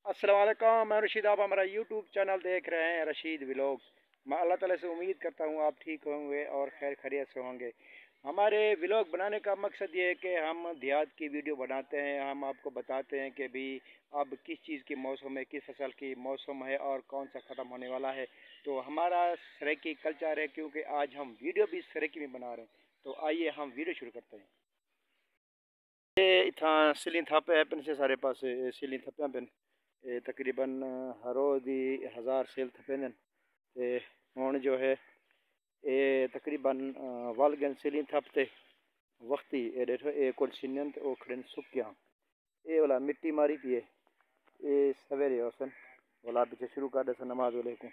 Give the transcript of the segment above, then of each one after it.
अस्सलाम वालेकुम, मैं रशीद। आप हमारा यूट्यूब चैनल देख रहे हैं रशीद व्लॉग। मैं अल्लाह ताला से उम्मीद करता हूँ आप ठीक होंगे और खैर खैरियत से होंगे। हमारे व्लॉग बनाने का मकसद ये है कि हम देहात की वीडियो बनाते हैं। हम आपको बताते हैं कि भी अब किस चीज़ की मौसम है, किस फसल की मौसम है और कौन सा ख़त्म होने वाला है। तो हमारा सरेकी कल्चर है, क्योंकि आज हम वीडियो भी सरेकी में बना रहे हैं। तो आइए हम वीडियो शुरू करते हैं। ये इतना सीलिंग थप है पेन से सारे पास सीलिंग थप्या पेन तकरीबन हर रोज़ ही 1000 सेल थपेंदन ते हुण जो है ये तकरीबन वल गन सीलिंग थपते वक्ती ये देखो ये कुछ सीनन ते ओ खड़न सुक्या ये वाला मिट्टी मारी पिए ये सवेरे होसन वाला पीछे शुरू कर दे नमाज वाले को।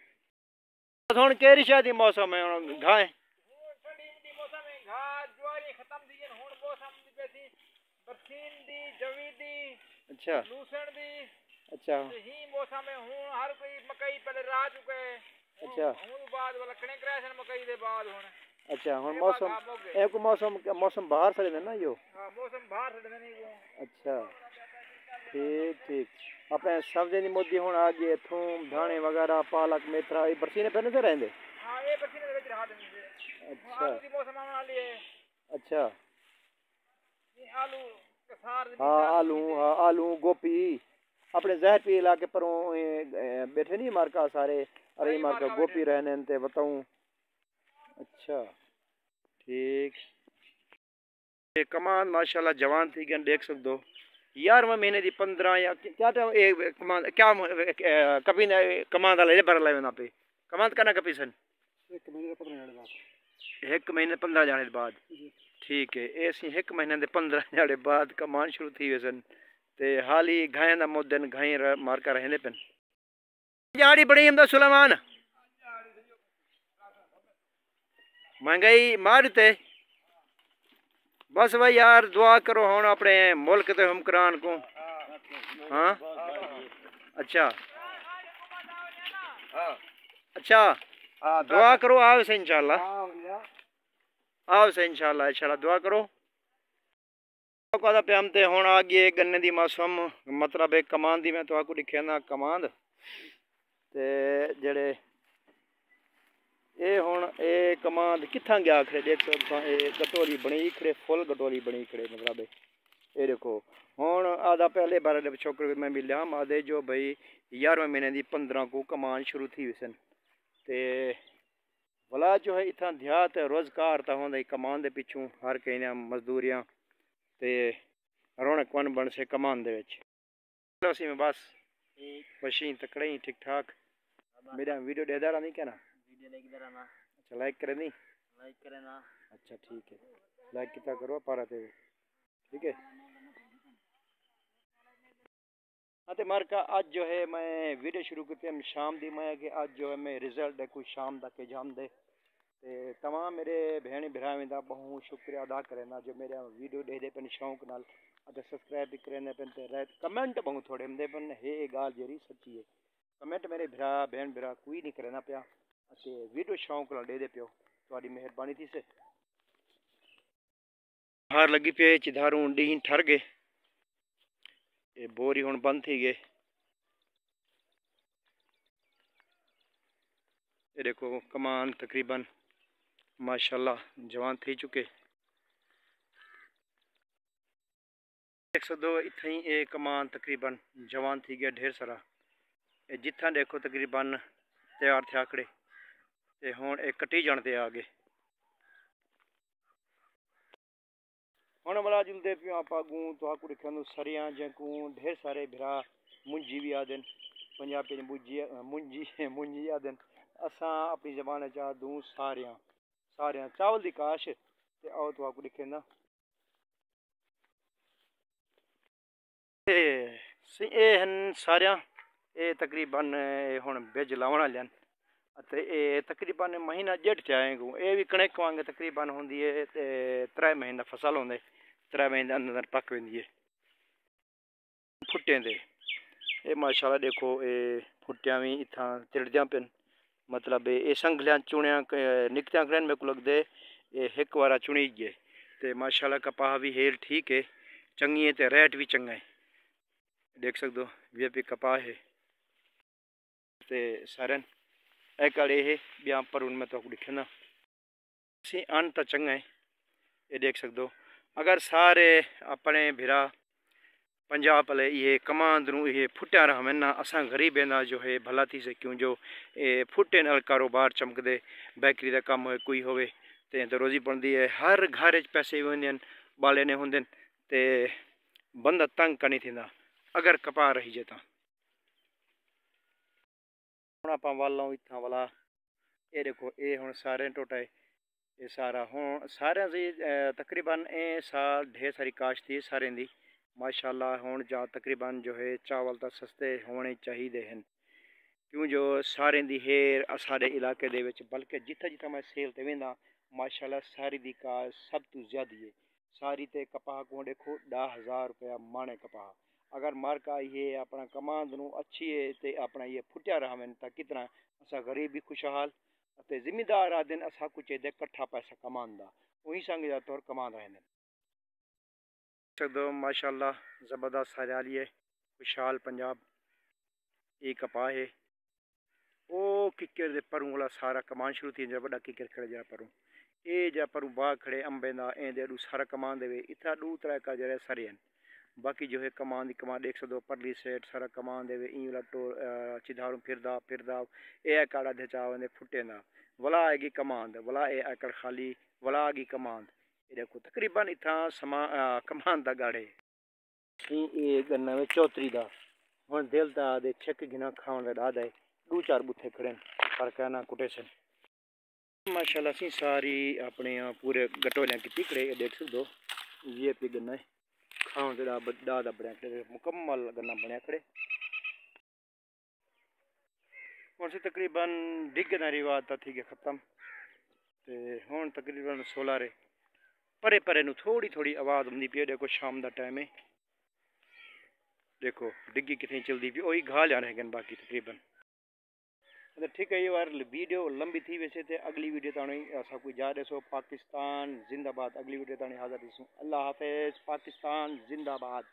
हुण केरी शादी मौसम है घाए अच्छा अच्छा ही मौसम में हूं हर कोई मकई पहले राह चुके अच्छा हूं बाद वाला कने क्रैशन मकई दे बाद हुन अच्छा हुन मौसम एक मौसम मौसम बाहर से ना यो। हां मौसम बाहर से नहीं वो अच्छा ठीक ठीक अपने सब्जी दी मोदी हुन आ गई थूम धाने वगैरह पालक मेथरा ये बरसीने पहले से रहंदे। हां ये बरसीने दे विच रहा देंगे। अच्छा आलू दी मौसम आने वाली है। अच्छा ये आलू कसार दी हाँ आलू हाँ आलू गोभी अपने जहर पी इलाके पर बैठे नहीं मार्का सारे अरे मार्का गोभी रहने ते बताऊं। अच्छा ठीक ये कमान माशाल्लाह जवान थी गन देख सकते हो 11वें महीने दी 15 या क्या टाइम कमान क्या कभी कमान वाले लेबर लाए ना पे कमान करना कभी सन 1 महीने 15 जाने बाद ठीक है ऐसी 1 महीने दे 15 जाने बाद कमान शुरू थी वे सन ते हाल ही घायन दा मुद्दन घाई मारका रहंदे पेन जाड़ी बड़ी हमदा सुलेमान महंगाई मारते बस भाई यार दुआ करो हुन अपने मुल्क ते हुक्मरान को। हाँ अच्छा अच्छा दुआ करो आओ से इंशाल्लाह आओ से इंशाल्लाह इंशाल्लाह दुआ करो पे हम ते हुन आ गए गन्ने दी मौसम मतलब एक कमांद दी मैं तो आपको दिखे ना कमांद ते जेड़े ये हुन ये कमांद कित्थां गया खड़े देख सकते ये गटोली बनी खड़े फुल गटोली बनी खड़े मतलब ये देखो हुन आधा पहले बार छोकर मैं मिलिया आधे जो भाई 11वें महीने दी 15 को कमान शुरू थी सन ते भला जो है इतना देहात रोजगार तो होंदा कमान दे पिछू हर कहीं मजदूरियां ते रौनक वन बन से कमान दे विच में बस मशीन तकड़े ही ठीक ठाक मेरा वीडियो देदा रहा नहीं क्या ना अच्छा लाइक करे नहीं लाइक करे ना अच्छा ठीक है लाइक कितना करो पारा ते ठीक है। हाँ तो मार्का आज जो है मैं वीडियो शुरू करते हैं शाम दी मैं कि आज जो है मैं रिजल्ट है कुछ शाम तक जाम दे ते तमाम मेरे भेण भरावें दा बहुत शुक्रिया अदा करेना जो मेरे वीडियो दे दे पेन शौक नाल अते सब्सक्राइब भी करेंदे पेन ते राइट कमेंट बहुत थोड़े हमदे पेन हे गाल जरी सच्ची है कमेंट मेरे भरा भेण भरा कोई नहीं करना पिया अते वीडियो शौक नाल दे दे पियो तुम्हारी मेहरबानी थी से हार लगी पे चिधारू डी ठर गए ये बोरी हुन बंद थी गए ये देखो कमान तकरीबन माशाल्लाह जवान थी चुके देख सकते हो इतना ही ये कमान तकरीबन जवान थी गया ढेर सारा ये जिथा देखो तकरीबन तैयार थे आकड़े ते हुन एक कटी जाने ते आ गए हुन वाला जुलते पे आप आगू तो आकू दिखा सरिया जंकू ढेर सारे भिरा मुंजी भी आदन पंजाबी मुंजी मुंजी मुंजी आदन असा अपनी जबान चा दूं सारिया सारिया चावल दी काश ते आओ तो आकू दिखे ना सारिया ये तकरीबन हुन बिज लावन वाले ते ये तकरीबन महीना डेढ़ चाहे को ये भी कणक वांग तकरीबन होंदी है ते 3 महीने फसल होंदे 3 महीने अंदर पक वेंदी है फुट्टें दे ये माशाल्लाह देखो ये फुट्टियां भी इतना तिड़दियां पेन मतलब ये संगलियां चुनिया निकत्या करन मेरे को लगदे ये एक बार चुनी गए ते माशाल्लाह कपाह भी हेल ठीक है चंगी है ते रेट भी चंगा है देख सकते हो वीआईपी कपाह है ते सारन ए कड़े है बिया पर उनमें तो दिखना सी अन तो चंगा है ये देख सकते हो। अगर सारे अपने भिरा पंजाब वाले ये कमांदरू ये फुटिया रहा ना असा गरीब ना जो है भला थी से क्यों जो ये फुटे नाल कारोबार चमकदे बेकरी का काम हो कोई होवे तो रोजी बनती है हर घर पैसे होंगे बाले ने होंगे ते बंदा तंग करनी थी अगर कपा रही जे तो हम आप वालों इतना वाला ये देखो ये हूँ सारे टोटा ये सारा हूँ सारे तकरीबन ए साल ढेर सारी काश्त थी सारे दी माशाल्लाह हूँ जा तकरीबन जो है चावल तो सस्ते होने चाहिए हैं क्यों जो सारे दी हेर सारे इलाके दे विच बल्कि जिथा जिथा मैं सेल ते वेंदा माशाल्लाह सारी दी काश्त सब तो ज़्यादा है सारी ते कपाह को देखो 10,000 रुपया माने कपाह अगर मार्का ये अपना कमांद नू अच्छी है ते अपना ये फुटिया रहा मैं तो कितना असा गरीब भी खुशहाल ते जिम्मेदार आदि असा कुछ कट्ठा पैसा कमांदा वही संग तौर कमा रहे हैं सकते माशाल्लाह ज़बरदस्त हरियाली है खुशहाल पंजाब ये कपाह है वो किकर दे परूं वाला सारा कमान शुरू थी जब बड़ा किकर खड़े जा परूं ये जा परूं बाग खड़े अंबे दा ए दे सारा कमान दे इतना 2-3 का जरे सारे हैं बाकी जो है कमान दी कमान देख सकते हो परली सेट सारा कमान दे ई वाला टोर चिधारू फिरदा फिरदा ए काड़ा दे चावंदे फुटे ना वला आएगी कमान वला ए एकड़ खाली वला आएगी कमान ये देखो तकरीबन इतना समा कमान दा गाड़े ये गन्ना में चौधरी दा हुन दिल दा दे छक गिना खावन दा दादा 2-4 बुथे खड़े पर कहना कुटे से माशाल्लाह सी सारी अपने पूरे गटोलियां की टिकड़े देख सकते हो ये पे गन्ना है खावन दा दादा बड़ा खड़े मुकम्मल गन्ना बना खड़े और से तकरीबन डिग ना रिवाज था थी खत्म ते हुन तकरीबन 16 रे परे परे नु थोड़ी थोड़ी आवाज़ आती पी देखो शाम का टाइम है देखो डिग्गी कितनी चलती पी वही घा जा रहे बाकी तकरीबन ठीक है ये बार वीडियो लंबी थी वैसे थे अगली वीडियो ताणी असा कोई जा रहे पाकिस्तान जिंदाबाद अगली वीडियो ताणी हाज़िर थीसूं अल्लाह हाफिज़ पाकिस्तान जिंदाबाद।